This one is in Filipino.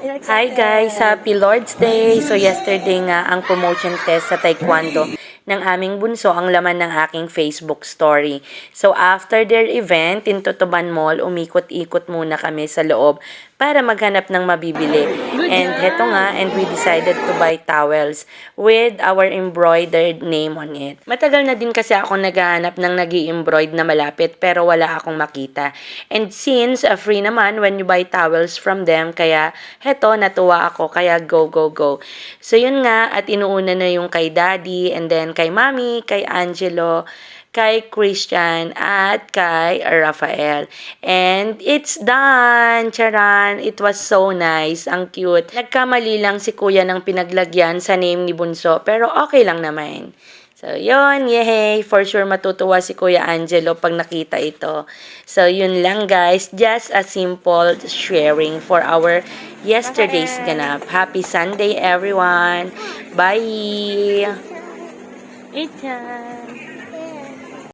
Hi guys! Happy Lord's Day! So yesterday nga ang promotion test sa Taekwondo ng aming bunso ang laman ng aking Facebook story. So after their event in Tutuban Mall, umikot-ikot muna kami sa loob para maghanap ng mabibili. And heto nga, and we decided to buy towels with our embroidered name on it. Matagal na din kasi ako naghahanap ng nag-i-embroid na malapit pero wala akong makita. And since free naman when you buy towels from them, kaya heto, natuwa ako, kaya go, go, go. So yun nga, at inuuna na yung kay Daddy, and then kay Mami, kay Angelo, kay Christian, at kay Rafael. And it's done! Charan! It was so nice. Ang cute. Nagkamali lang si Kuya ng pinaglagyan sa name ni Bunso, pero okay lang naman. So, yun, yay! For sure matutuwa si Kuya Angelo pag nakita ito. So, yun lang guys. Just a simple sharing for our yesterday's ganap. Happy Sunday, everyone! Bye! Ichan!